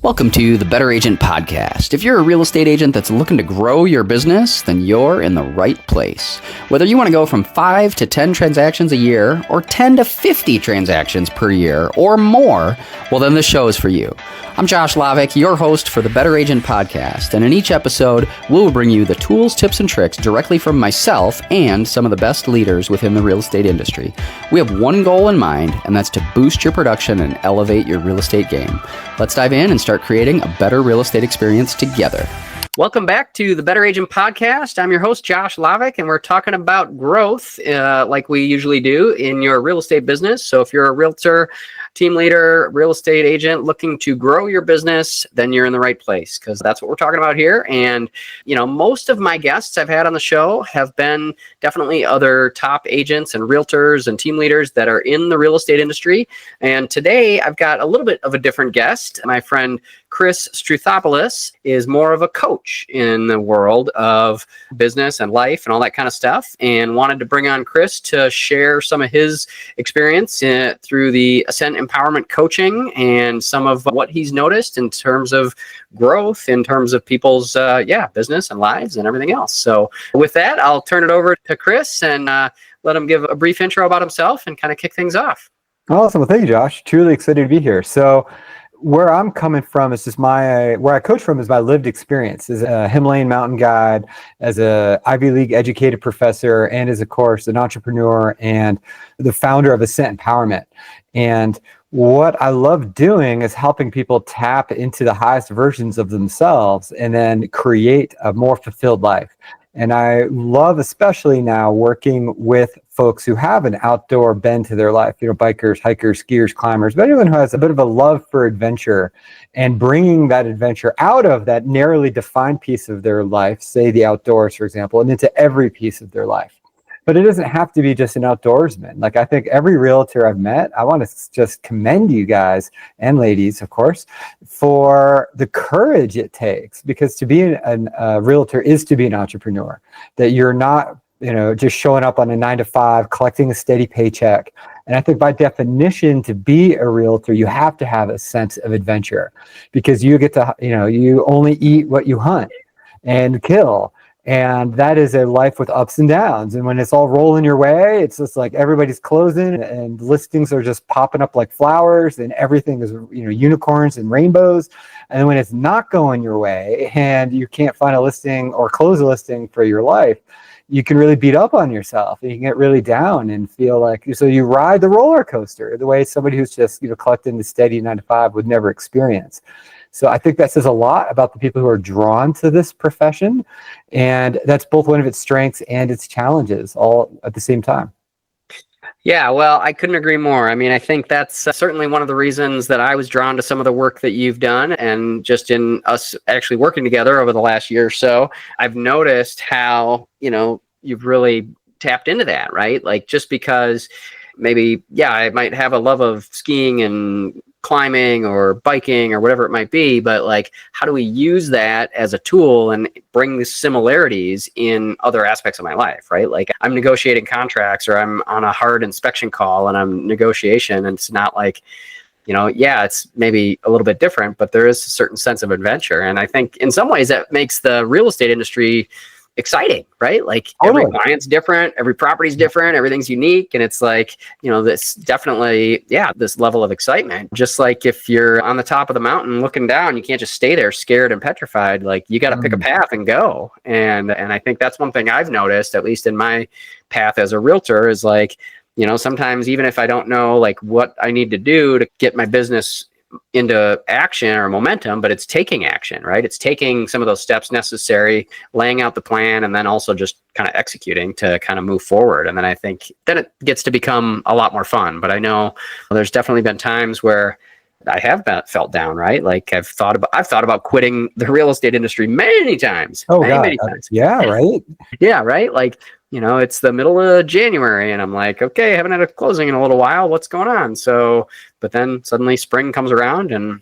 Welcome to the Better Agent Podcast. If you're a real estate agent that's looking to grow your business, then you're in the right place. Whether you want to go from 5 to 10 transactions a year, or 10 to 50 transactions per year, or more, well, then this show is for you. I'm Josh Lavik, your host for the Better Agent Podcast, and in each episode, we'll bring you the tools, tips, and tricks directly from myself and some of the best leaders within the real estate industry. We have one goal in mind, and that's to boost your production and elevate your real estate game. Let's dive in and start creating a better real estate experience together. Welcome back to the Better Agent Podcast. I'm your host, Josh Lavik, and we're talking about growth like we usually do in your real estate business. So if you're a realtor, team leader, real estate agent looking to grow your business, then you're in the right place, because that's what we're talking about here. And, you know, most of my guests I've had on the show have been definitely other top agents and realtors and team leaders that are in the real estate industry. And today I've got a little bit of a different guest. My friend Chris Strouthopoulos is more of a coach in the world of business and life and all that kind of stuff, and wanted to bring on Chris to share some of his experience through the Ascent Empowerment coaching and some of what he's noticed in terms of growth, in terms of people's business and lives and everything else. So with that, I'll turn it over to Chris and let him give a brief intro about himself and kind of kick things off. Awesome. Well, thank you, Josh. Truly excited to be here. So where I'm coming from is just where I coach from is my lived experience as a Himalayan mountain guide, as a Ivy League educated professor, and as, of course, an entrepreneur and the founder of Ascent Empowerment. And what I love doing is helping people tap into the highest versions of themselves and then create a more fulfilled life. And I love, especially now, working with folks who have an outdoor bend to their life, bikers, hikers, skiers, climbers, but anyone who has a bit of a love for adventure, and bringing that adventure out of that narrowly defined piece of their life, say the outdoors, for example, and into every piece of their life. But it doesn't have to be just an outdoorsman. Like, I think every realtor I've met, I want to just commend you guys and ladies, of course, for the courage it takes, because to be a realtor is to be an entrepreneur, that you're not, just showing up on a 9-to-5, collecting a steady paycheck. And I think by definition, to be a realtor, you have to have a sense of adventure, because you get to, you only eat what you hunt and kill. And that is a life with ups and downs. And when it's all rolling your way, it's just like everybody's closing and listings are just popping up like flowers and everything is, unicorns and rainbows. And when it's not going your way and you can't find a listing or close a listing for your life, you can really beat up on yourself and you can get really down and feel like, so you ride the roller coaster the way somebody who's just, collecting the steady 9-to-5 would never experience. So I think that says a lot about the people who are drawn to this profession. And that's both one of its strengths and its challenges all at the same time. Yeah, well, I couldn't agree more. I mean, I think that's certainly one of the reasons that I was drawn to some of the work that you've done. And just in us actually working together over the last year or so, I've noticed how, you've really tapped into that, right? Like, just because maybe, I might have a love of skiing and climbing or biking or whatever it might be, but like, how do we use that as a tool and bring the similarities in other aspects of my life, right? Like, I'm negotiating contracts, or I'm on a hard inspection call and I'm negotiation, and it's not like, it's maybe a little bit different, but there is a certain sense of adventure. And I think in some ways that makes the real estate industry exciting, right? Like, every client's different, every property's different, everything's unique. And it's like, this definitely, this level of excitement. Just like if you're on the top of the mountain looking down, you can't just stay there scared and petrified. Like, you got to pick a path and go. And I think that's one thing I've noticed, at least in my path as a realtor, is like, sometimes even if I don't know like what I need to do to get my business into action or momentum, but it's taking action, right? It's taking some of those steps necessary, laying out the plan, and then also just kind of executing to kind of move forward. And then I think then it gets to become a lot more fun. But I know there's definitely been times where I have felt down, right? Like, I've thought about quitting the real estate industry many times. Many times. Yeah, right. Yeah, right. Like, it's the middle of January and I'm like, okay, I haven't had a closing in a little while. What's going on? So, but then suddenly spring comes around and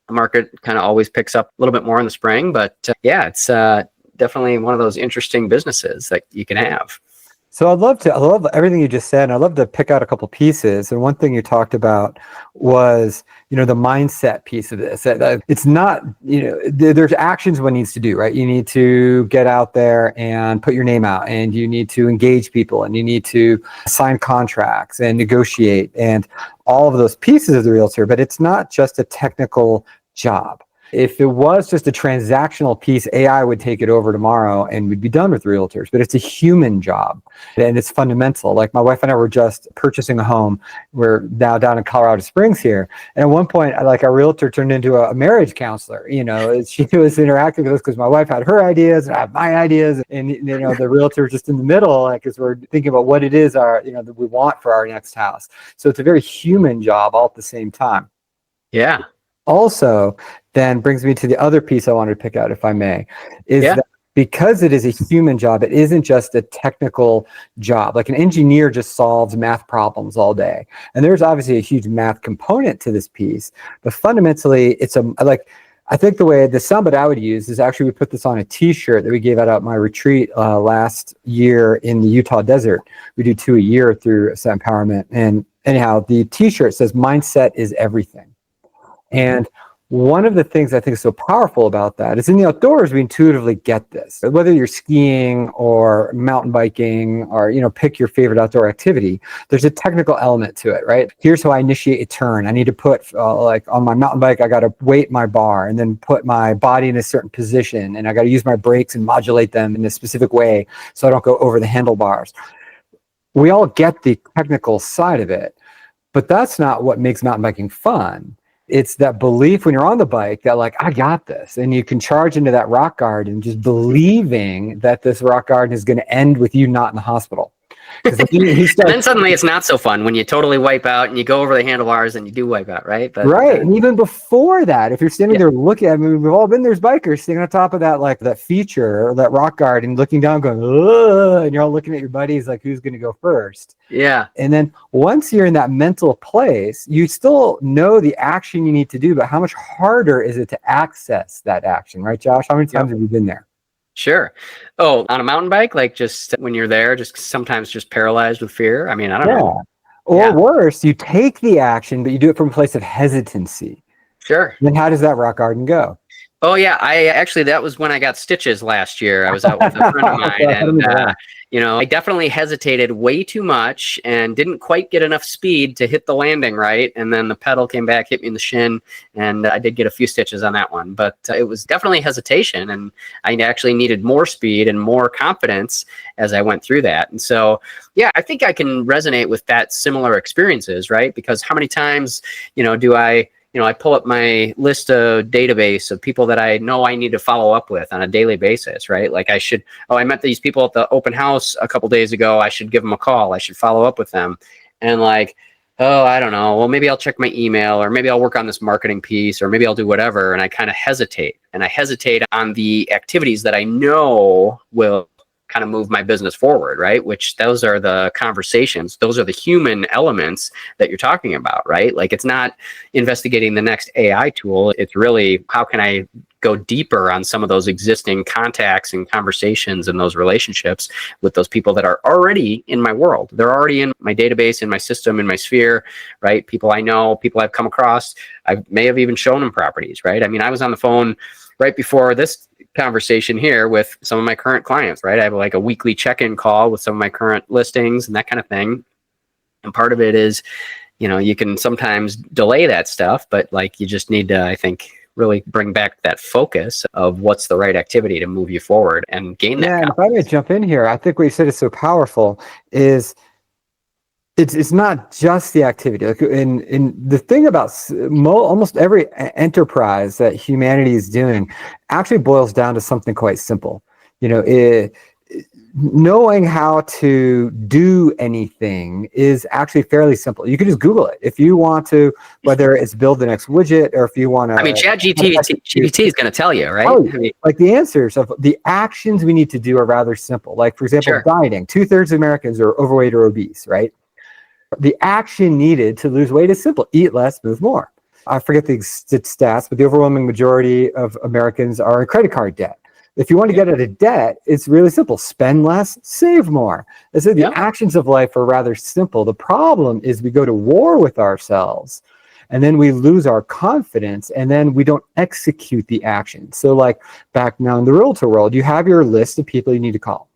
the market kind of always picks up a little bit more in the spring. But it's definitely one of those interesting businesses that you can have. So I love everything you just said, and I'd love to pick out a couple pieces. And one thing you talked about was, the mindset piece of this. It's not, there's actions one needs to do, right? You need to get out there and put your name out, and you need to engage people, and you need to sign contracts and negotiate, and all of those pieces of the realtor. But it's not just a technical job. If it was just a transactional piece, AI would take it over tomorrow and we'd be done with realtors. But it's a human job, and it's fundamental. Like my wife and I were just purchasing a home. We're now down in Colorado Springs here. And at one point, like our realtor turned into a marriage counselor. She was interacting with us because my wife had her ideas and I have my ideas. And, the realtor just in the middle, like, as we're thinking about what it is that we want for our next house. So it's a very human job all at the same time. Yeah. Also, then brings me to the other piece I wanted to pick out, if I may, is that because it is a human job, it isn't just a technical job. Like an engineer just solves math problems all day. And there's obviously a huge math component to this piece, but fundamentally I think the sound I would use is actually we put this on a t-shirt that we gave out at my retreat last year in the Utah desert. We do 2 a year through Ascent Empowerment. And anyhow, the t-shirt says mindset is everything. And one of the things I think is so powerful about that is in the outdoors, we intuitively get this. Whether you're skiing or mountain biking or, pick your favorite outdoor activity, there's a technical element to it, right? Here's how I initiate a turn. I need to put, like on my mountain bike, I got to weight my bar and then put my body in a certain position. And I got to use my brakes and modulate them in a specific way so I don't go over the handlebars. We all get the technical side of it, but that's not what makes mountain biking fun. It's that belief when you're on the bike that like, I got this. And you can charge into that rock garden just believing that this rock garden is going to end with you not in the hospital. And then suddenly it's not so fun when you totally wipe out and you go over the handlebars and you do wipe out, right? But, right. And even before that, if you're standing there looking, we've all been there's bikers sitting on top of that, like that feature, that rock garden, looking down, going, ugh, and you're all looking at your buddies like, who's going to go first? Yeah. And then once you're in that mental place, you still know the action you need to do, but how much harder is it to access that action, right, Josh? How many times have you been there? Sure. Oh, on a mountain bike, like just when you're there, just sometimes just paralyzed with fear. I mean, I don't know. Or worse, you take the action, but you do it from a place of hesitancy. Sure. Then how does that rock garden go? Oh yeah, that was when I got stitches last year. I was out with a friend of mine, and I definitely hesitated way too much and didn't quite get enough speed to hit the landing right. And then the pedal came back, hit me in the shin, and I did get a few stitches on that one. But it was definitely hesitation, and I actually needed more speed and more confidence as I went through that. And so, yeah, I think I can resonate with that similar experiences, right? Because how many times, do I pull up my list of database of people that I know I need to follow up with on a daily basis, right? Like I met these people at the open house a couple days ago. I should give them a call. I should follow up with them. And like, oh, I don't know. Well, maybe I'll check my email, or maybe I'll work on this marketing piece, or maybe I'll do whatever. And I kind of hesitate. And I hesitate on the activities that I know will kind of move my business forward, right? Which those are the conversations. Those are the human elements that you're talking about, right? Like it's not investigating the next AI tool. It's really, how can I go deeper on some of those existing contacts and conversations and those relationships with those people that are already in my world. They're already in my database, in my system, in my sphere, right? People I know, people I've come across. I may have even shown them properties, right? I mean, I was on the phone right before this conversation here with some of my current clients, right? I have like a weekly check-in call with some of my current listings and that kind of thing. And part of it is, you can sometimes delay that stuff, but like you just need to, I think, really bring back that focus of what's the right activity to move you forward and gain that. Yeah, and if I may jump in here, I think what you said is so powerful is it's not just the activity. Like in the thing about almost every enterprise that humanity is doing actually boils down to something quite simple. Knowing how to do anything is actually fairly simple. You can just Google it if you want to, whether it's build the next widget or if you want to. I mean, ChatGPT is going to tell you, right? Like the answers of the actions we need to do are rather simple. Like, for example, dieting. 2/3 of Americans are overweight or obese, right? The action needed to lose weight is simple. Eat less, move more. I forget the stats, but the overwhelming majority of Americans are in credit card debt. If you want to get out of debt, it's really simple. Spend less, save more. And so the actions of life are rather simple. The problem is we go to war with ourselves, and then we lose our confidence, and then we don't execute the action. So like back now in the realtor world, you have your list of people you need to call.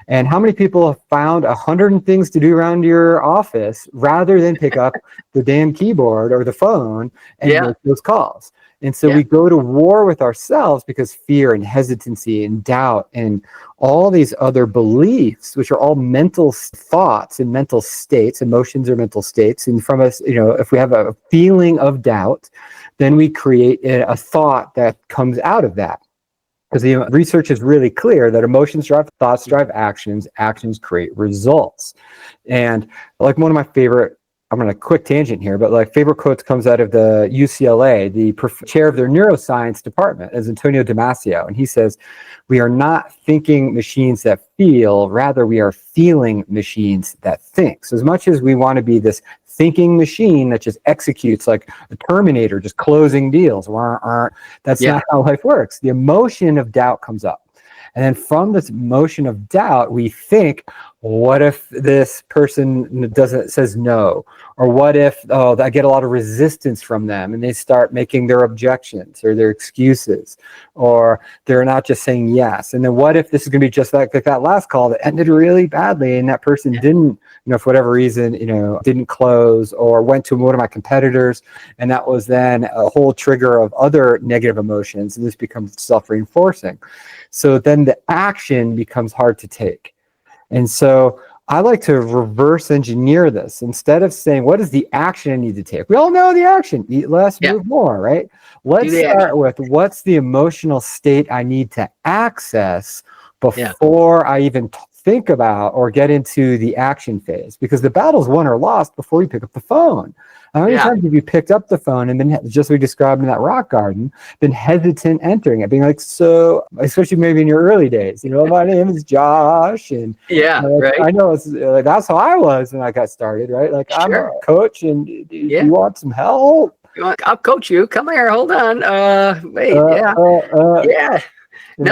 And how many people have found 100 things to do around your office rather than pick up the damn keyboard or the phone and make those calls? And so we go to war with ourselves because fear and hesitancy and doubt and all these other beliefs, which are all mental thoughts and mental states, emotions are mental states. And from us, if we have a feeling of doubt, then we create a thought that comes out of that. Because the research is really clear that emotions drive thoughts, drive actions, actions create results. And like one of my favorite, I'm on a quick tangent here, but like favorite quotes comes out of the UCLA, the chair of their neuroscience department is Antonio Damasio. And he says, we are not thinking machines that feel, rather we are feeling machines that think. So as much as we want to be this thinking machine that just executes like a Terminator, just closing deals, that's not how life works. The emotion of doubt comes up. And then from this emotion of doubt, we think, what if this person says no? Or what if, I get a lot of resistance from them and they start making their objections or their excuses, or they're not just saying yes. And then what if this is going to be just like that last call that ended really badly and that person didn't, for whatever reason, didn't close or went to one of my competitors. And that was then a whole trigger of other negative emotions. And this becomes self-reinforcing. So then the action becomes hard to take. And so I like to reverse engineer this. Instead of saying, what is the action I need to take? We all know the action, eat less, move more, right? Let's start with what's the emotional state I need to access before I even think about or get into the action phase, because the battle's won or lost before you pick up the phone. How many times have you picked up the phone and been, just we described in that rock garden, been hesitant entering it, being like, so, especially maybe in your early days, my name is Josh, and I know it's like, that's how I was when I got started, right? Like I'm a coach, and do you want some help? I'll coach you. Come here. Hold on. No,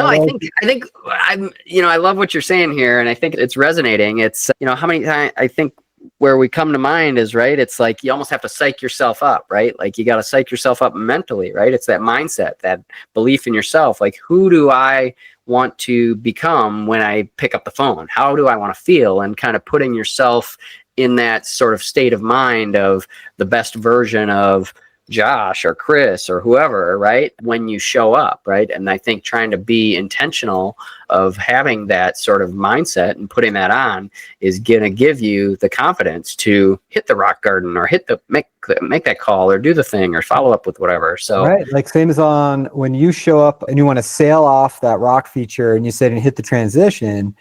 I think I love what you're saying here, and I think it's resonating. It's, how many times I think where we come to mind is, right, it's like you almost have to psych yourself up, right? Like you got to psych yourself up mentally, right? It's that mindset, that belief in yourself. Like, who do I want to become when I pick up the phone? How do I want to feel? And kind of putting yourself in that sort of state of mind of the best version of Josh or Chris or whoever, right, when you show up, right? And I think trying to be intentional of having that sort of mindset and putting that on is going to give you the confidence to hit the rock garden or make that call or do the thing or follow up with whatever. So right, like same as on when you show up and you want to sail off that rock feature and you said and hit the transition.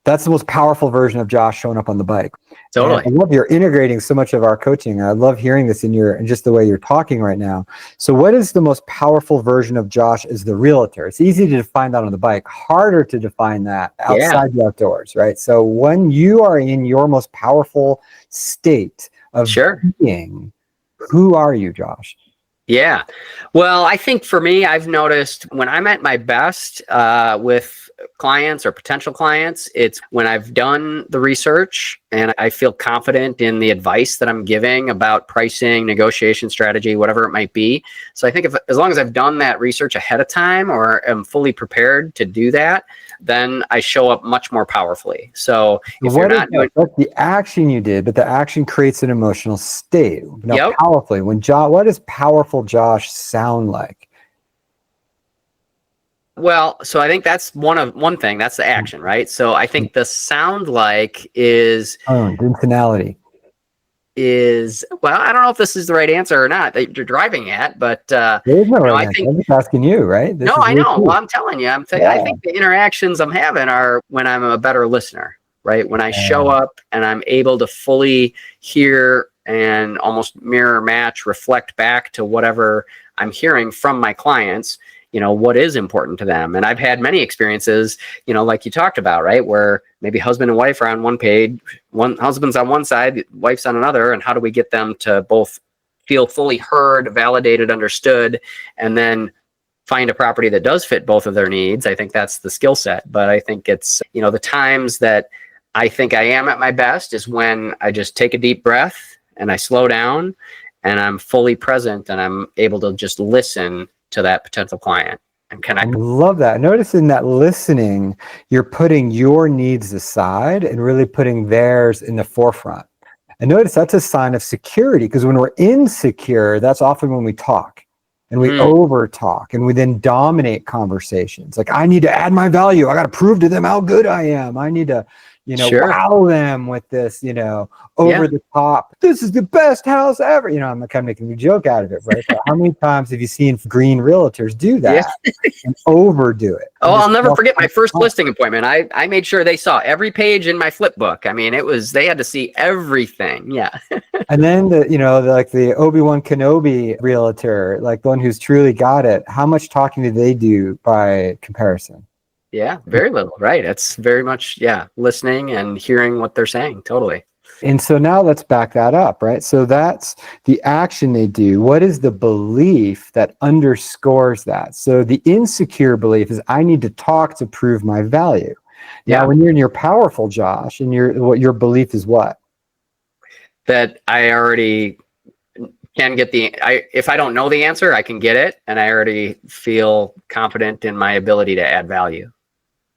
That's the most powerful version of Josh showing up on the bike. Totally. And I love you're integrating so much of our coaching. I love hearing this in just the way you're talking right now. So what is the most powerful version of Josh as the realtor? It's easy to define that on the bike, harder to define that outside the outdoors, right? So when you are in your most powerful state of being, who are you, Josh? Yeah. Well, I think for me, I've noticed when I'm at my best with clients or potential clients, it's when I've done the research and I feel confident in the advice that I'm giving about pricing, negotiation strategy, whatever it might be. So I think as long as I've done that research ahead of time or am fully prepared to do that, then I show up much more powerfully. So if you're not doing that's the action you did, but the action creates an emotional state. Now, powerfully, what does powerful Josh sound like? Well, so I think that's one thing. That's the action, right? So I think the sound like is intentionality. Well, I don't know if this is the right answer or not that you're driving at, but there's no right answer. I'm just asking you, right? I know. Well, I'm telling you, I think the interactions I'm having are when I'm a better listener, right? When I show up and I'm able to fully hear and almost mirror match, reflect back to whatever I'm hearing from my clients, what is important to them. And I've had many experiences, like you talked about, right? Where maybe husband and wife are on one page, husband's on one side, wife's on another. And how do we get them to both feel fully heard, validated, understood, and then find a property that does fit both of their needs. I think that's the skill set. But I think it's, the times that I think I am at my best is when I just take a deep breath and I slow down and I'm fully present and I'm able to just listen to that potential client and connect. I love that. Notice in that listening, you're putting your needs aside and really putting theirs in the forefront. And notice that's a sign of security, because when we're insecure, that's often when we talk and we over talk and we then dominate conversations. Like, I need to add my value. I got to prove to them how good I am. I need to, wow them with this, over the top. This is the best house ever. I'm kind of making a joke out of it, right? But how many times have you seen green realtors do that and overdo it? Oh, I'll never forget my first listing appointment. I made sure they saw every page in my flip book. I mean, they had to see everything. Yeah. And then the Obi-Wan Kenobi realtor, like the one who's truly got it, how much talking do they do by comparison? Yeah, very little, right? It's very much, listening and hearing what they're saying. Totally. And so now let's back that up, right? So that's the action they do. What is the belief that underscores that? So the insecure belief is, I need to talk to prove my value. Now, when you're in your powerful, Josh, and your belief is what? That I already can get if I don't know the answer, I can get it. And I already feel confident in my ability to add value.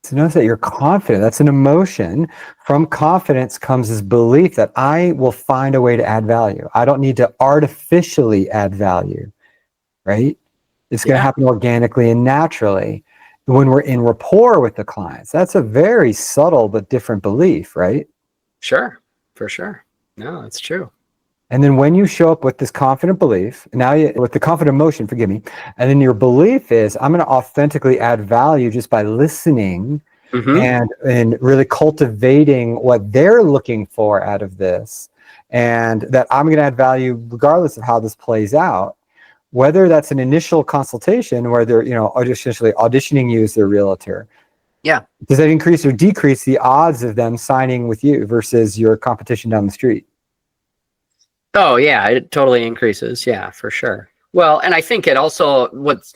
So notice that you're confident. That's an emotion. From confidence comes this belief that I will find a way to add value. I don't need to artificially add value, right? It's going to happen organically and naturally when we're in rapport with the clients. That's a very subtle but different belief, right? Sure, for sure. No, that's true. And then when you show up with this confident belief, with the confident emotion, forgive me, and then your belief is, I'm going to authentically add value just by listening and really cultivating what they're looking for out of this, and that I'm going to add value regardless of how this plays out, whether that's an initial consultation where they're, essentially auditioning you as their realtor. Yeah. Does that increase or decrease the odds of them signing with you versus your competition down the street? Oh yeah, it totally increases. Yeah, for sure. Well, and I think it also, what's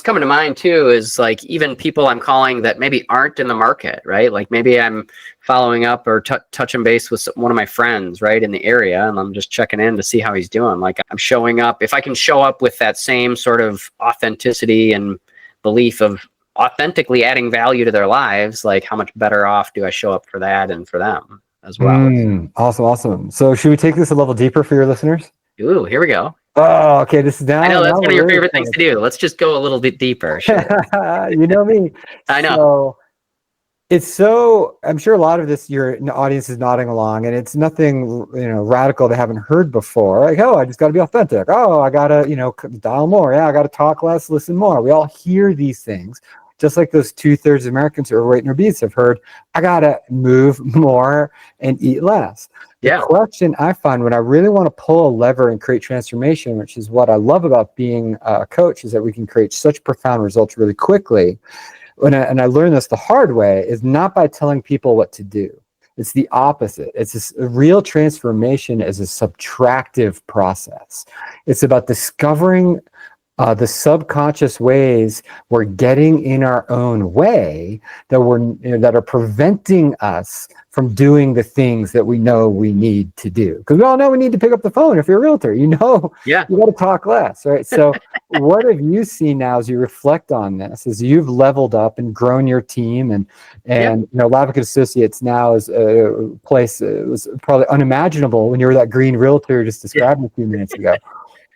coming to mind too is like even people I'm calling that maybe aren't in the market, right? Like maybe I'm following up or touching base with one of my friends, right, in the area, and I'm just checking in to see how he's doing. Like I'm showing up, if I can show up with that same sort of authenticity and belief of authentically adding value to their lives, like how much better off do I show up for that and for them as well? Awesome. So should we take this a level deeper for your listeners? Ooh, here we go. Oh, okay. This is down. I know that's one of your favorite things to do. Let's just go a little bit deeper. Sure. You know me. I know. So I'm sure a lot of this, your audience is nodding along, and it's nothing, radical they haven't heard before. Like, oh, I just got to be authentic. Oh, I got to, dial more. Yeah, I got to talk less, listen more. We all hear these things. Just like those 2/3 of Americans who are waiting their beats have heard, I got to move more and eat less. The question I find when I really want to pull a lever and create transformation, which is what I love about being a coach, is that we can create such profound results really quickly. And I learned this the hard way, is not by telling people what to do. It's the opposite. It's a real transformation is a subtractive process. It's about discovering the subconscious ways we're getting in our own way that are preventing us from doing the things that we know we need to do. Because we all know we need to pick up the phone if you're a realtor. You got to talk less, right? So what have you seen now as you reflect on this, as you've leveled up and grown your team and Lavik Associates now is a place that was probably unimaginable when you were that green realtor just described a few minutes ago.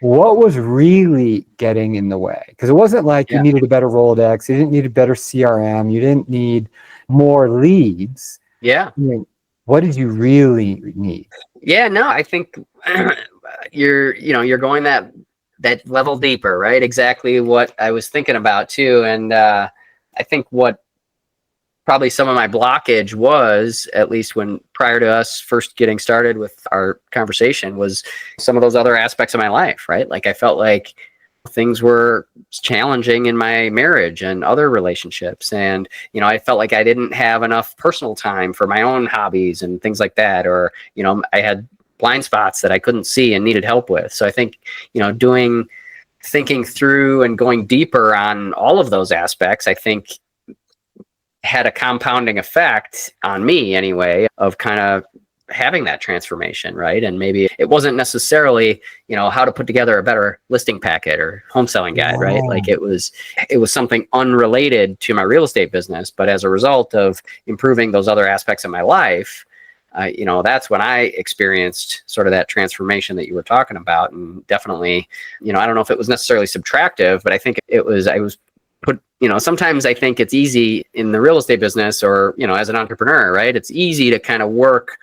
What was really getting in the way? Because it wasn't like you needed a better Rolodex, you didn't need a better CRM, you didn't need more leads. Yeah. I mean, what did you really need? Yeah, no, I think you're going that level deeper, right? Exactly what I was thinking about too. And I think what probably some of my blockage was, at least when prior to us first getting started with our conversation, was some of those other aspects of my life, right? Like I felt like things were challenging in my marriage and other relationships. And, I felt like I didn't have enough personal time for my own hobbies and things like that. Or, I had blind spots that I couldn't see and needed help with. So I think, doing thinking through and going deeper on all of those aspects, I think had a compounding effect on me anyway, of kind of having that transformation, right? And maybe it wasn't necessarily, how to put together a better listing packet or home selling guide, right? Like it was something unrelated to my real estate business, but as a result of improving those other aspects of my life, that's when I experienced sort of that transformation that you were talking about. And definitely, I don't know if it was necessarily subtractive, but I think I was put, sometimes I think it's easy in the real estate business or, as an entrepreneur, right? It's easy to kind of work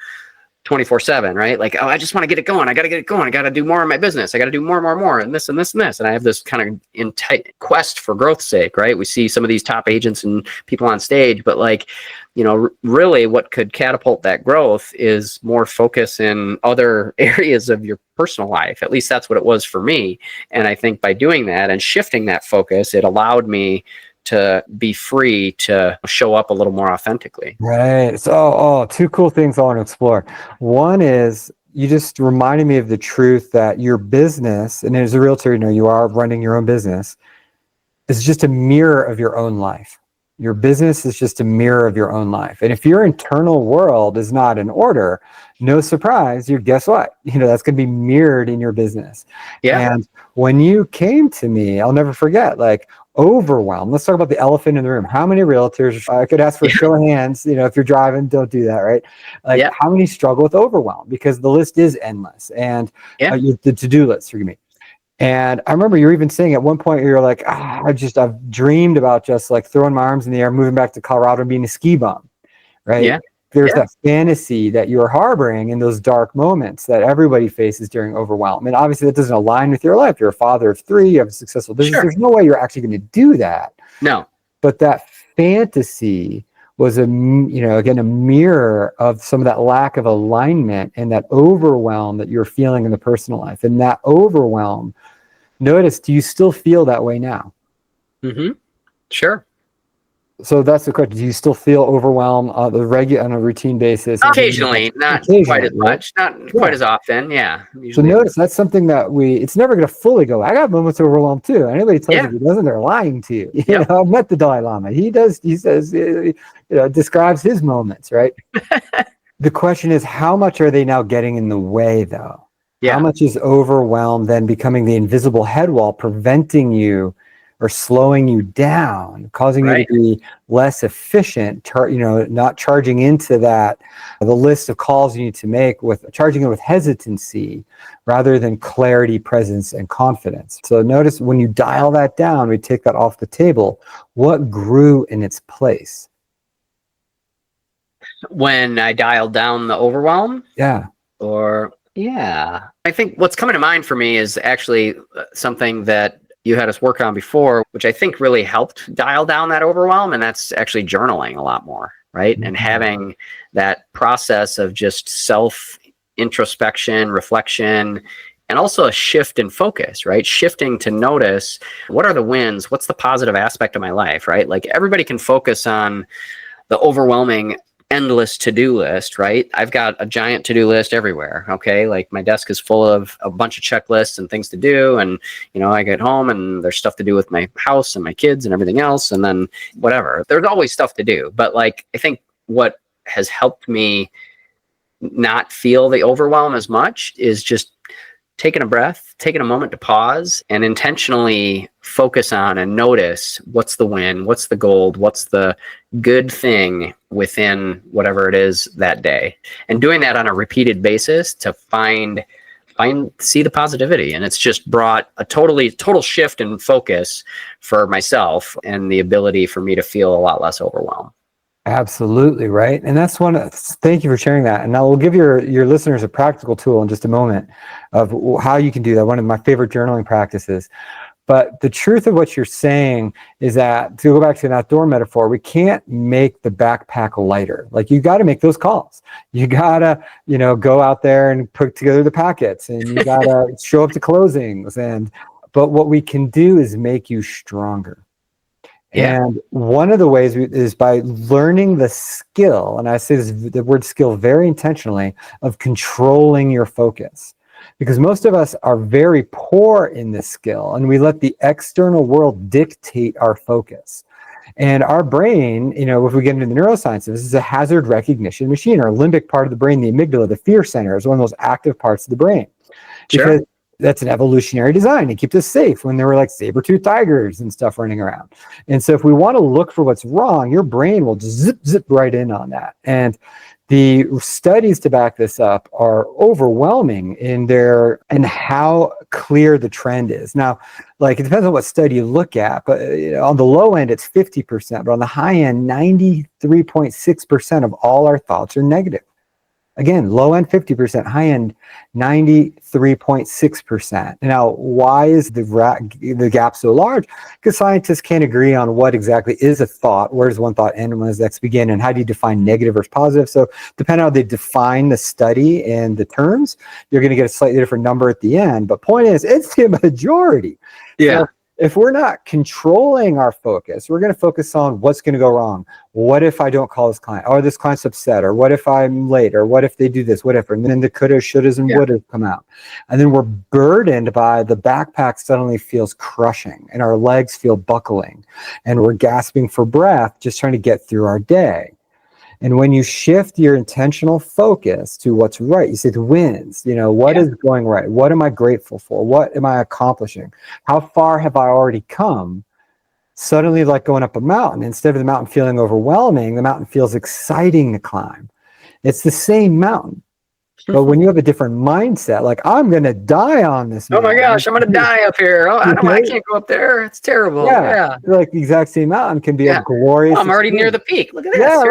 24/7, right? Like, oh, I just want to get it going. I got to get it going. I got to do more in my business. I got to do more, and this and this and this. And I have this kind of in tight quest for growth's sake, right? We see some of these top agents and people on stage, but like, really what could catapult that growth is more focus in other areas of your personal life. At least that's what it was for me. And I think by doing that and shifting that focus, it allowed me to be free to show up a little more authentically. Right. So, two cool things I want to explore. One is you just reminded me of the truth that your business, and as a realtor, you are running your own business, is just a mirror of your own life. Your business is just a mirror of your own life. And if your internal world is not in order, no surprise, guess what? That's going to be mirrored in your business. Yeah. And when you came to me, I'll never forget, like, overwhelm. Let's talk about the elephant in the room. How many realtors, I could ask for a show of hands, if you're driving, don't do that, right? Like, how many struggle with overwhelm? Because the list is endless. And the to-do list, forgive me. And I remember you were even saying at one point, you're like, I've dreamed about just like throwing my arms in the air, moving back to Colorado and being a ski bum, right? Yeah. There's that fantasy that you're harboring in those dark moments that everybody faces during overwhelm. And obviously that doesn't align with your life. You're a father of 3, you have a successful business. There's no way you're actually going to do that. No. But that fantasy was again, a mirror of some of that lack of alignment and that overwhelm that you're feeling in the personal life. And that overwhelm, notice, do you still feel that way now? Mm-hmm. Sure. So that's the question. Do you still feel overwhelmed on a routine basis? Occasionally, not quite as much, not quite as often. Yeah. So notice that's something that it's never going to fully go. I got moments of overwhelm too. Anybody tells you he doesn't, they're lying to you. I've met the Dalai Lama. He says, describes his moments, right? The question is, how much are they now getting in the way though? Yeah. How much is overwhelm then becoming the invisible head wall, preventing you or slowing you down, causing you to be less efficient, not charging into the list of calls you need to make, with charging it with hesitancy rather than clarity, presence, and confidence. So notice when you dial that down, we take that off the table, what grew in its place? When I dialed down the overwhelm? Yeah. I think what's coming to mind for me is actually something that you had us work on before, which I think really helped dial down that overwhelm. And that's actually journaling a lot more, right? Mm-hmm. And having that process of just self introspection, reflection, and also a shift in focus, right? Shifting to notice, what are the wins? What's the positive aspect of my life, right? Like everybody can focus on the overwhelming endless to-do list, right? I've got a giant to-do list everywhere. Okay. Like my desk is full of a bunch of checklists and things to do. And, I get home and there's stuff to do with my house and my kids and everything else. And then whatever, there's always stuff to do. But like, I think what has helped me not feel the overwhelm as much is just taking a breath, taking a moment to pause and intentionally focus on and notice what's the win, what's the gold, what's the good thing within whatever it is that day. And doing that on a repeated basis to see the positivity. And it's just brought a total shift in focus for myself and the ability for me to feel a lot less overwhelmed. Absolutely, right. And that's thank you for sharing that. And now we'll give your listeners a practical tool in just a moment of how you can do that. One of my favorite journaling practices. But the truth of what you're saying is that, to go back to an outdoor metaphor, we can't make the backpack lighter. Like you got to make those calls. You got to, go out there and put together the packets, and you got to show up to closings. But what we can do is make you stronger. Yeah. And one of the ways is by learning the skill, and I say the word skill very intentionally, of controlling your focus. because most of us are very poor in this skill, and we let the external world dictate our focus. And our brain, if we get into the neurosciences, this is a hazard recognition machine. Our limbic part of the brain, the amygdala, the fear center, is one of those active parts of the brain. Because that's an evolutionary design to keep us safe when there were like saber-toothed tigers and stuff running around. And so if we want to look for what's wrong, your brain will just zip right in on that. And the studies to back this up are overwhelming in how clear the trend is. Now, like, it depends on what study you look at, but on the low end, it's 50%, but on the high end, 93.6% of all our thoughts are negative. Again, low end 50%, high end 93.6%. Now, why is the gap so large? Because scientists can't agree on what exactly is a thought. Where does one thought end and when does the next begin? And how do you define negative versus positive? So depending on how they define the study and the terms, you're going to get a slightly different number at the end. But point is, it's the majority. Yeah. So if we're not controlling our focus, we're going to focus on what's going to go wrong. What if I don't call this client? Or this client's upset? Or what if I'm late? Or what if they do this? Whatever. And then the coulda, shouldas, and wouldas come out. And then we're burdened by the backpack suddenly feels crushing and our legs feel buckling and we're gasping for breath just trying to get through our day. And when you shift your intentional focus to what's right, you say the wins, what is going right? What am I grateful for? What am I accomplishing? How far have I already come? Suddenly, like going up a mountain, instead of the mountain feeling overwhelming, the mountain feels exciting to climb. It's the same mountain. But when you have a different mindset, like, I'm going to die on this mountain. Oh my gosh, I'm going to die up here. Oh, I can't go up there. It's terrible. Yeah. Like the exact same mountain can be a glorious. Oh, I'm already near the peak. Look at this. Yeah,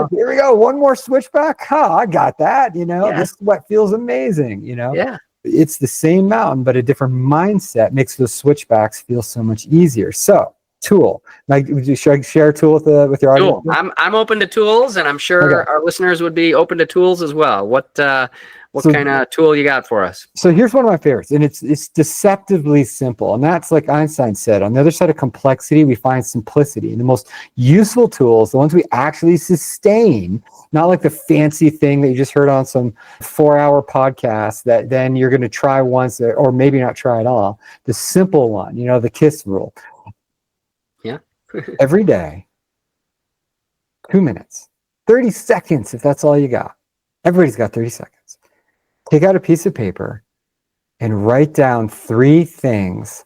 here we go. One more switchback. I got that. This is what feels amazing. Yeah. It's the same mountain, but a different mindset makes those switchbacks feel so much easier. So, tool. Like, should I share a tool with your audience? Cool. I'm open to tools, and I'm sure our listeners would be open to tools as well. What kind of tool you got for us? So here's one of my favorites, and it's deceptively simple. And that's, like Einstein said, on the other side of complexity, we find simplicity. And the most useful tools, the ones we actually sustain, not like the fancy thing that you just heard on some 4-hour podcast that then you're going to try once or maybe not try at all. The simple one, the KISS rule. Yeah. Every day, 2 minutes, 30 seconds, if that's all you got. Everybody's got 30 seconds. Take out a piece of paper and write down 3 things,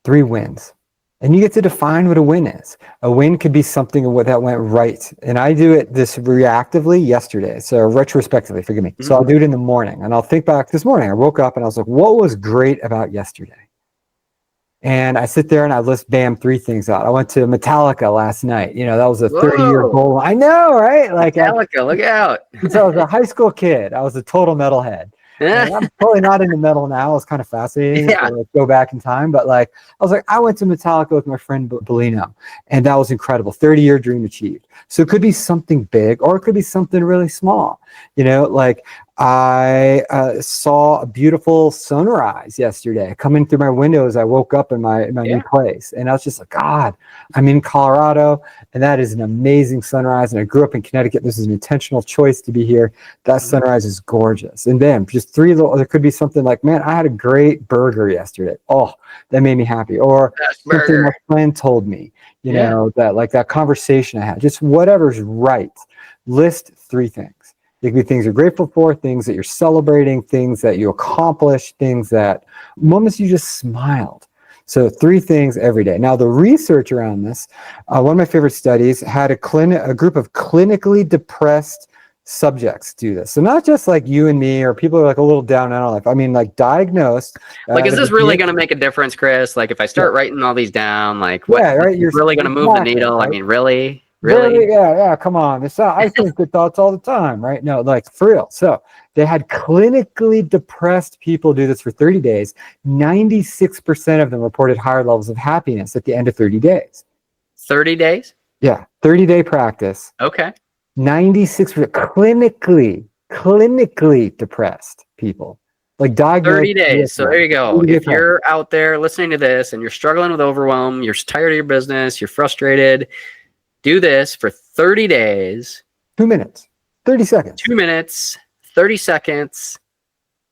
3 wins. And you get to define what a win is. A win could be something that went right. And I do it this reactively yesterday. So retrospectively, forgive me. Mm-hmm. So I'll do it in the morning and I'll think back this morning. I woke up and I was like, what was great about yesterday? And I sit there and I list, 3 things out. I went to Metallica last night. That was a 30-year goal. I know, right? Like Metallica, look out. So I was a high school kid. I was a total metalhead. I'm totally not into metal now. It's kind of fascinating to go back in time. But I was like, I went to Metallica with my friend Bellino, and that was incredible. 30-year dream achieved. So it could be something big, or it could be something really small. I saw a beautiful sunrise yesterday coming through my window as I woke up in my new place. And I was just like, God, I'm in Colorado, and that is an amazing sunrise. And I grew up in Connecticut. This is an intentional choice to be here. That sunrise is gorgeous. And then just 3 little, there could be something like, man, I had a great burger yesterday. Oh, that made me happy. Or something my friend told me, that conversation I had, just whatever's right. List 3 things. It could be things you're grateful for, things that you're celebrating, things that you accomplished, moments you just smiled. So 3 things every day. Now, the research around this, one of my favorite studies had a group of clinically depressed subjects do this. So not just like you and me or people who are a little down on life. I mean, diagnosed. Is this really going to make a difference, Chris? If I start writing all these down, what you're really going to move the needle? Right? I mean, really? Yeah, come on. I think good thoughts all the time, right? No, for real. So they had clinically depressed people do this for 30 days. 96% of them reported higher levels of happiness at the end of 30 days. 30 days? Yeah, 30-day practice. Okay. 96% clinically depressed people. Diagnosed 30 days. So there you go. If you're out there listening to this and you're struggling with overwhelm, you're tired of your business, you're frustrated, do this for 30 days. 2 minutes, 30 seconds. 2 minutes, 30 seconds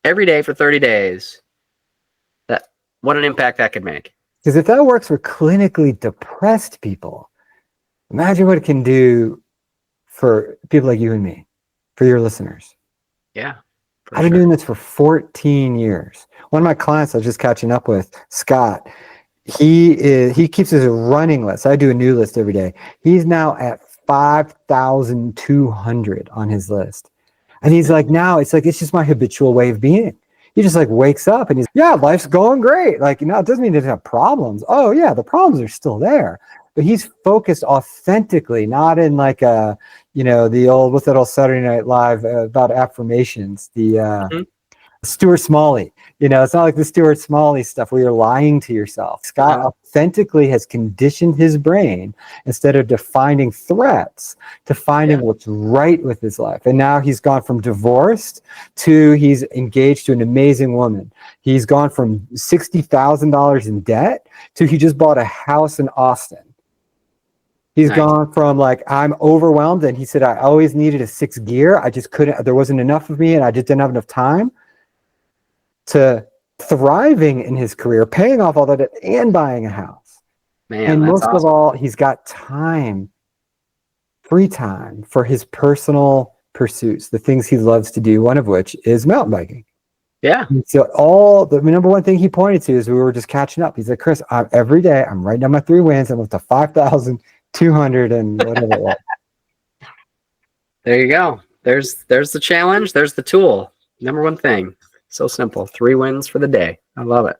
every day for 30 days, what an impact that could make. Because if that works for clinically depressed people, imagine what it can do for people like you and me, for your listeners. Yeah. I've been doing this for 14 years. One of my clients I was just catching up with, Scott, he keeps his running list. I do a new list every day. He's now at 5,200 on his list. And he's like, now it's just my habitual way of being. He just like wakes up and life's going great. Like, it doesn't mean he doesn't have problems. Oh yeah, the problems are still there. But he's focused authentically, not in like the old, what's that old Saturday Night Live about affirmations, Stuart Smalley. It's not like the Stuart Smalley stuff where you're lying to yourself. Scott authentically has conditioned his brain, instead of defining threats, to finding what's right with his life. And now he's gone from divorced to he's engaged to an amazing woman. He's gone from $60,000 in debt to he just bought a house in Austin. He's gone from like, I'm overwhelmed. And he said, I always needed a 6th gear. I just couldn't, there wasn't enough of me and I just didn't have enough time, to thriving in his career, paying off all that debt and buying a house. Man, and most awesome. of all, he's got time, free time for his personal pursuits, the things he loves to do, one of which is mountain biking. Yeah. And so the number one thing he pointed to is we were just catching up. He's like, Chris, every day I'm writing down my 3 wins. I'm up to 5,200 and whatever it was. There you go. There's the challenge. There's the tool. Number one thing. So simple. 3 wins for the day. I love it.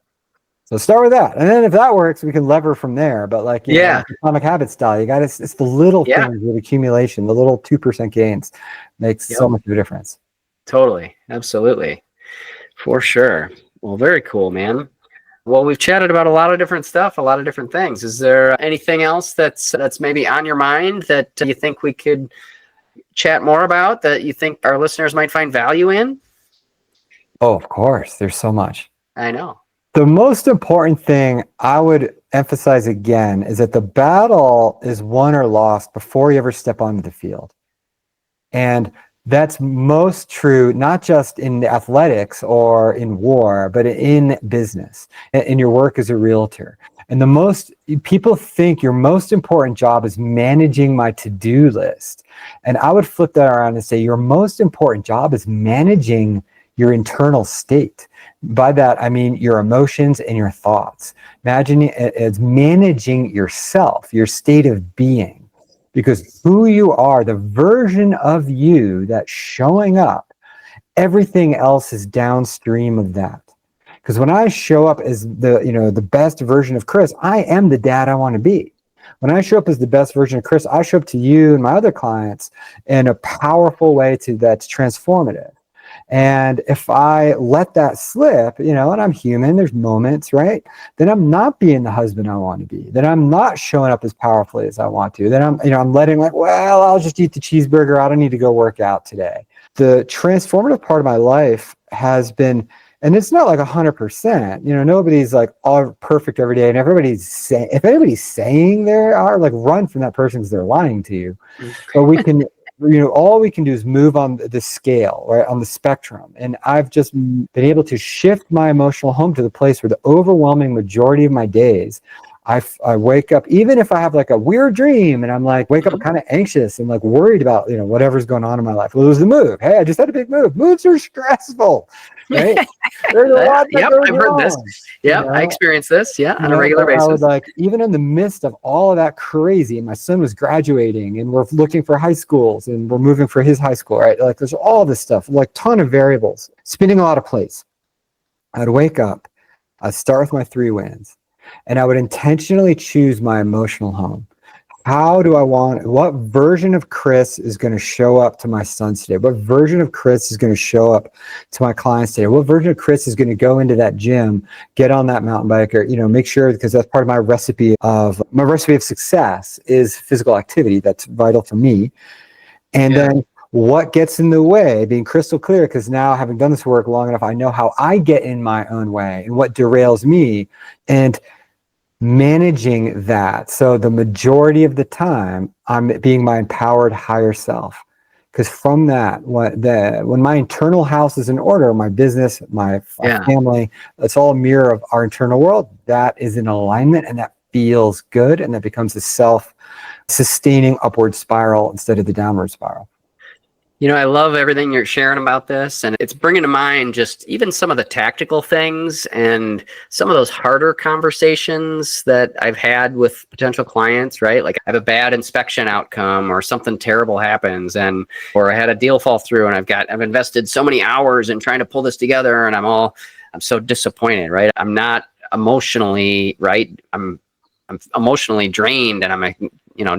So start with that. And then if that works, we can lever from there. But like, Atomic Habit style, it's the little things with accumulation, the little 2% gains makes so much of a difference. Totally. Absolutely. For sure. Well, very cool, man. Well, we've chatted about a lot of different stuff, a lot of different things. Is there anything else that's maybe on your mind that you think we could chat more about, that you think our listeners might find value in? Oh, of course. There's so much. I know. The most important thing I would emphasize again is that the battle is won or lost before you ever step onto the field. And that's most true, not just in athletics or in war, but in business, in your work as a realtor. And people think your most important job is managing my to-do list. And I would flip that around and say your most important job is managing your internal state. By that, I mean your emotions and your thoughts. Imagine it as managing yourself, your state of being. Because who you are, the version of you that's showing up, everything else is downstream of that. Because when I show up as the best version of Chris, I am the dad I want to be. When I show up as the best version of Chris, I show up to you and my other clients in a powerful way that's transformative. And if I let that slip, and I'm human, there's moments, right? Then I'm not being the husband I want to be. Then I'm not showing up as powerfully as I want to. Then I'm letting I'll just eat the cheeseburger. I don't need to go work out today. The transformative part of my life has been, and it's not like 100%, nobody's like all perfect every day. And if anybody's saying they are, like, run from that person because they're lying to you. But we can, all we can do is move on the scale, right, on the spectrum. And I've just been able to shift my emotional home to the place where the overwhelming majority of my days, I wake up, even if I have like a weird dream and I'm like, wake up kind of anxious and like worried about, whatever's going on in my life. Well, it was the move. Hey, I just had a big move. Moves are stressful, right? There's a lot that goes I've heard on, this. Yeah, I experienced this. Yeah, on a regular basis. I would even in the midst of all of that crazy, and my son was graduating and we're looking for high schools and we're moving for his high school, right? Like there's all this stuff, like ton of variables, spinning a lot of plates. I'd wake up, I'd start with my 3 wins, and I would intentionally choose my emotional home. What version of Chris is going to show up to my sons today? What version of Chris is going to show up to my clients today? What version of Chris is going to go into that gym, get on that mountain bike, or, make sure, because that's part of my recipe of success is physical activity. That's vital for me. And then what gets in the way, being crystal clear, because now having done this work long enough, I know how I get in my own way and what derails me. And managing that. So the majority of the time, I'm being my empowered higher self. Because from that, when my internal house is in order, my business, my family, it's all a mirror of our internal world. That is in alignment, and that feels good, and that becomes a self-sustaining upward spiral instead of the downward spiral. I love everything you're sharing about this, and it's bringing to mind just even some of the tactical things and some of those harder conversations that I've had with potential clients, right? Like I have a bad inspection outcome or something terrible happens, or I had a deal fall through, and I've invested so many hours in trying to pull this together, and I'm so disappointed, right? I'm not emotionally, right? I'm emotionally drained, and I'm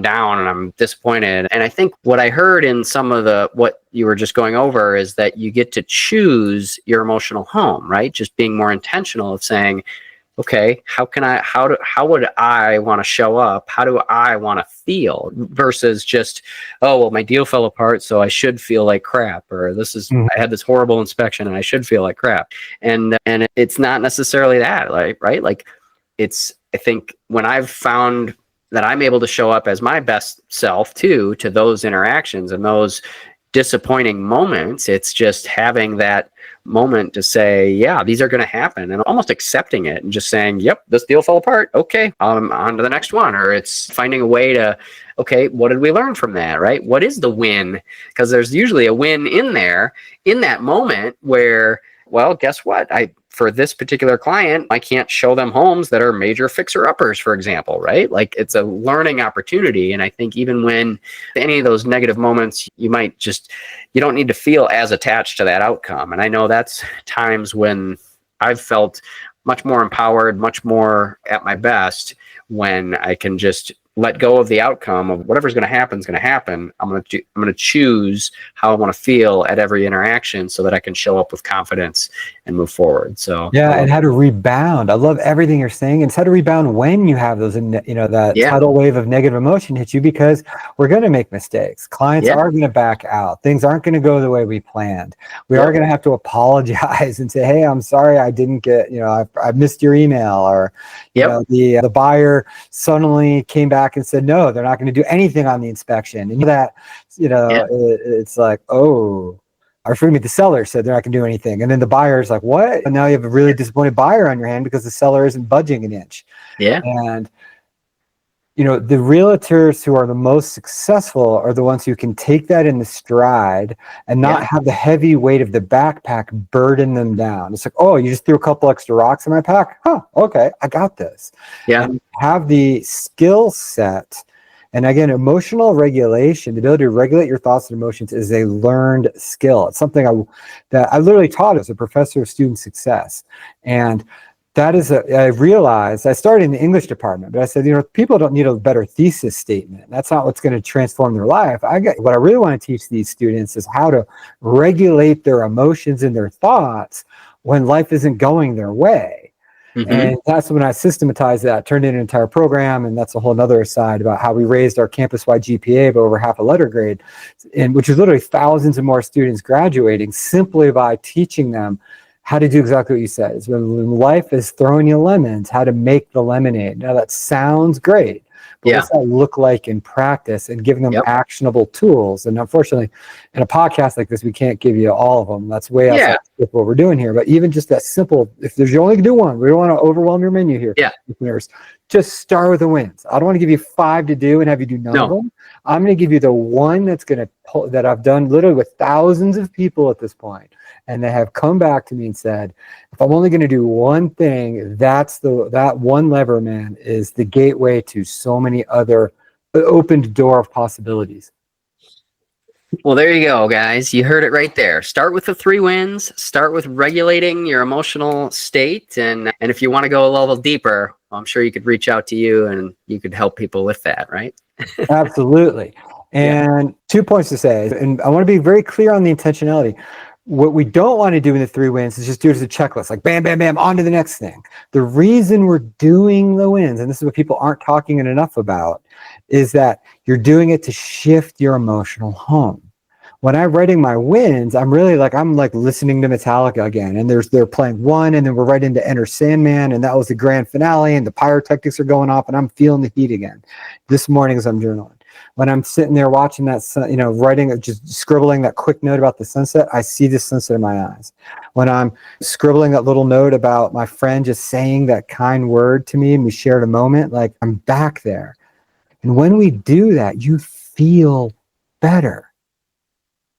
down, and I'm disappointed. And I think what I heard in some of what you were just going over is that you get to choose your emotional home, right? Just being more intentional of saying, okay, how would I want to show up? How do I want to feel versus just, oh, well, my deal fell apart, so I should feel like crap, or I had this horrible inspection and I should feel like crap. And it's not necessarily that, right? Like I think when I've found that I'm able to show up as my best self to those interactions and those disappointing moments, it's just having that moment to say, yeah, these are going to happen, and almost accepting it and just saying, yep, this deal fell apart. Okay, on to the next one. Or it's finding a way to, okay, what did we learn from that, right? What is the win? Because there's usually a win in there in that moment where, well, guess what? For this particular client, I can't show them homes that are major fixer-uppers, for example, right? Like it's a learning opportunity. And I think even when any of those negative moments, you don't need to feel as attached to that outcome. And I know that's times when I've felt much more empowered, much more at my best, when I can just let go of the outcome of whatever's going to happen is going to happen. I'm going to choose how I want to feel at every interaction so that I can show up with confidence and move forward. So and how to rebound. I love everything you're saying. It's how to rebound when you have those, that tidal wave of negative emotion hits you, because we're going to make mistakes. Clients are going to back out. Things aren't going to go the way we planned. We are going to have to apologize and say, hey, I'm sorry, I didn't get, I missed your email, or the buyer suddenly came back and said, no, they're not going to do anything on the inspection. And it's like, oh, or for me, the seller said they're not going to do anything. And then the buyer's like, what? And now you have a really disappointed buyer on your hand because the seller isn't budging an inch. Yeah. And, the realtors who are the most successful are the ones who can take that in the stride and not have the heavy weight of the backpack burden them down. It's like, oh, you just threw a couple extra rocks in my pack? Huh, okay, I got this. Yeah. And have the skill set. And again, emotional regulation, the ability to regulate your thoughts and emotions, is a learned skill. It's something that I literally taught as a professor of student success. And that is I realized, I started in the English department, but I said, people don't need a better thesis statement. That's not what's going to transform their life. What I really want to teach these students is how to regulate their emotions and their thoughts when life isn't going their way. Mm-hmm. And that's when I systematized that, turned it into an entire program. And that's a whole nother aside about how we raised our campus-wide GPA by over half a letter grade, and which is literally thousands of more students graduating simply by teaching them how to do exactly what you said. Is when life is throwing you lemons, how to make the lemonade. Now that sounds great, but what's that look like in practice, and giving them actionable tools? And unfortunately, in a podcast like this, we can't give you all of them. That's way outside of what we're doing here. But even just that simple, if you only do one, we don't want to overwhelm your menu here. Listeners. Just start with the wins. I don't want to give you 5 to do and have you do none of them. I'm going to give you the one that's going to pull, that I've done literally with thousands of people at this point, and they have come back to me and said, if I'm only going to do one thing, that one lever, man, is the gateway to so many other opened door of possibilities. Well, there you go, guys. You heard it right there. Start with the 3 wins. Start with regulating your emotional state. And if you want to go a level deeper, I'm sure you could reach out to you and you could help people with that, right? Absolutely. And 2 points to say, and I want to be very clear on the intentionality. What we don't want to do in the 3 wins is just do it as a checklist, like bam, bam, bam, on to the next thing. The reason we're doing the wins, and this is what people aren't talking enough about, is that you're doing it to shift your emotional home. When I'm writing my wins, I'm like listening to Metallica again, and they're playing one, and then we're right into Enter Sandman, and that was the grand finale, and the pyrotechnics are going off, and I'm feeling the heat again. This morning as I'm journaling. When I'm sitting there watching that sun, writing, just scribbling that quick note about the sunset, I see the sunset in my eyes. When I'm scribbling that little note about my friend just saying that kind word to me and we shared a moment, like I'm back there. And when we do that, you feel better.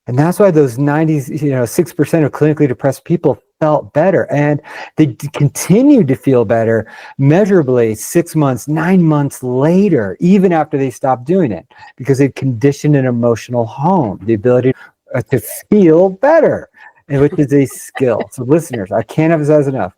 And that's why those 6% of clinically depressed people felt better. And they continued to feel better measurably 6 months, 9 months later, even after they stopped doing it, because they'd conditioned an emotional home, the ability to feel better, and which is a skill. So listeners, I can't emphasize enough.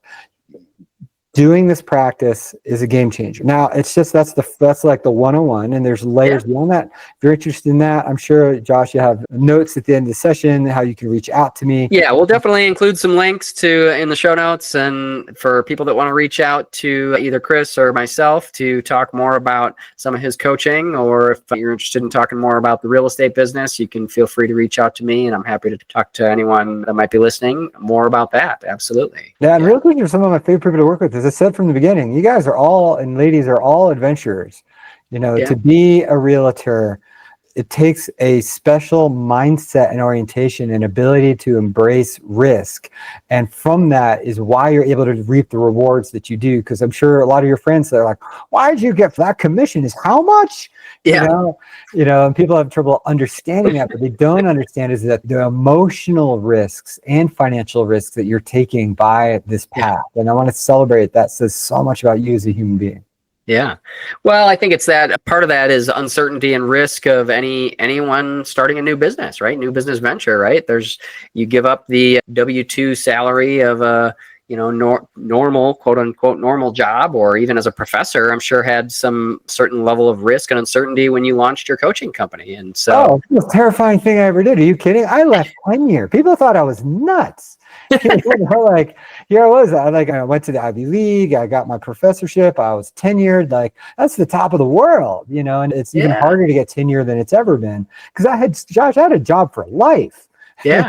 Doing this practice is a game changer. Now, it's just that's like the 101, and there's layers beyond that. If you're interested in that, I'm sure, Josh, you have notes at the end of the session, how you can reach out to me. Yeah, we'll definitely include some links in the show notes, and for people that want to reach out to either Chris or myself to talk more about some of his coaching, or if you're interested in talking more about the real estate business, you can feel free to reach out to me, and I'm happy to talk to anyone that might be listening more about that. Absolutely. Yeah, and real quick, you're some of my favorite people to work with. As I said from the beginning, you guys are all, and ladies are all adventurers. To be a realtor, it takes a special mindset and orientation and ability to embrace risk. And from that is why you're able to reap the rewards that you do. Because I'm sure a lot of your friends are like, why did you get that commission? Is how much? And people have trouble understanding that, but they don't understand is that the emotional risks and financial risks that you're taking by this path. And I want to celebrate that. Says so much about you as a human being. Yeah. Well, I think it's that part of that is uncertainty and risk of anyone starting a new business, right? New business venture, right? You give up the W-2 salary of a, normal, quote unquote, normal job, or even as a professor, I'm sure had some certain level of risk and uncertainty when you launched your coaching company. And so, the most terrifying thing I ever did. Are you kidding? I left tenure. People thought I was nuts. Like here I was. I went to the Ivy League. I got my professorship. I was tenured. Like that's the top of the world, and it's even harder to get tenure than it's ever been. Because I had a job for life. Yeah.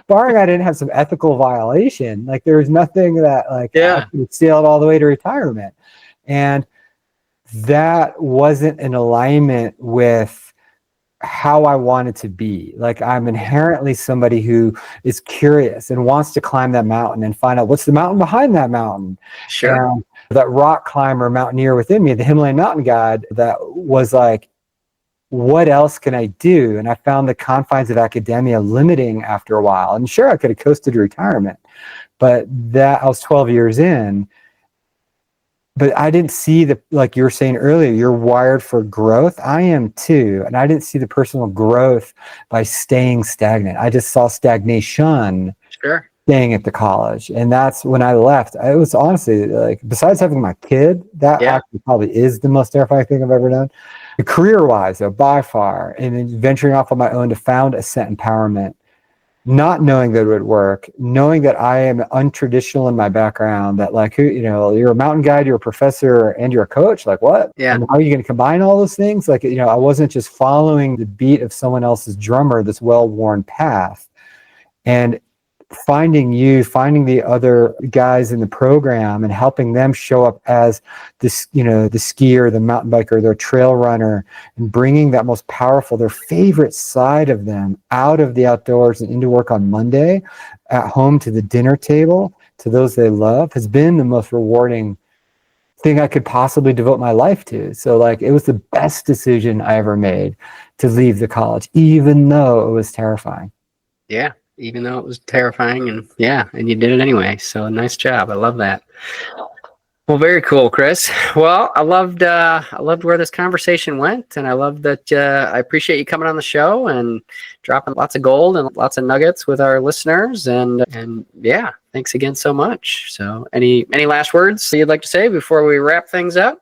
Barring I didn't have some ethical violation, like there was nothing that I could sailed all the way to retirement. And that wasn't in alignment with how I wanted to be. Like I'm inherently somebody who is curious and wants to climb that mountain and find out what's the mountain behind that mountain. Sure. And that rock climber, mountaineer within me, the Himalayan mountain guide, that was like, what else can I do? And I found the confines of academia limiting after a while. And sure, I could have coasted to retirement, but I was 12 years in. But I didn't see like you were saying earlier, you're wired for growth. I am too. And I didn't see the personal growth by staying stagnant. I just saw stagnation. Sure. Staying at the college. And that's when I left. It was honestly like, besides having my kid, that actually probably is the most terrifying thing I've ever done. Career-wise, though, by far, and then venturing off on my own to found Ascent Empowerment, not knowing that it would work, knowing that I am untraditional in my background, that you're a mountain guide, you're a professor, and you're a coach. Like what? Yeah. And how are you going to combine all those things? Like, I wasn't just following the beat of someone else's drummer, this well-worn path. And finding the other guys in the program and helping them show up as this, the skier, the mountain biker, their trail runner, and bringing that most powerful, their favorite side of them out of the outdoors and into work on Monday, at home to the dinner table, to those they love, has been the most rewarding thing I could possibly devote my life to. So it was the best decision I ever made to leave the college, even though it was terrifying. Yeah. Even though it was terrifying, and you did it anyway. So nice job. I love that. Well, very cool, Chris. Well, I loved where this conversation went, and I love that. I appreciate you coming on the show and dropping lots of gold and lots of nuggets with our listeners. And thanks again so much. So, any last words you'd like to say before we wrap things up?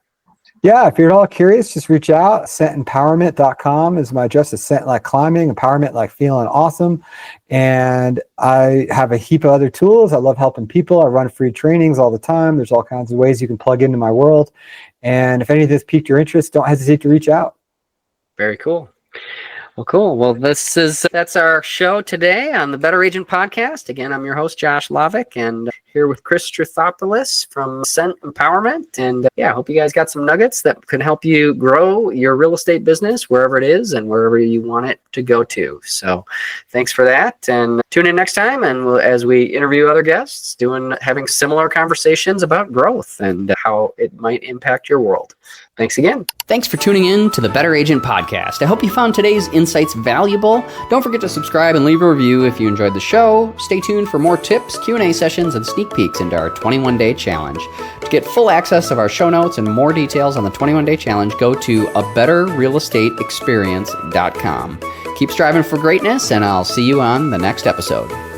Yeah, if you're at all curious, just reach out. AscentEmpowerment.com is my address. Ascent like climbing, empowerment like feeling awesome. And I have a heap of other tools. I love helping people. I run free trainings all the time. There's all kinds of ways you can plug into my world. And if any of this piqued your interest, don't hesitate to reach out. Very cool. Well, cool. Well, that's our show today on the Better Agent Podcast. Again, I'm your host, Josh Lavik. And if here with Chris Strouthopoulos from Ascent Empowerment. And I hope you guys got some nuggets that can help you grow your real estate business wherever it is and wherever you want it to go to. So thanks for that. And tune in next time as we interview other guests having similar conversations about growth and how it might impact your world. Thanks again. Thanks for tuning in to the Better Agent Podcast. I hope you found today's insights valuable. Don't forget to subscribe and leave a review if you enjoyed the show. Stay tuned for more tips, Q&A sessions, and sneak peeks into our 21-day challenge. To get full access of our show notes and more details on the 21-day challenge, go to abetterrealestateexperience.com. Keep striving for greatness, and I'll see you on the next episode.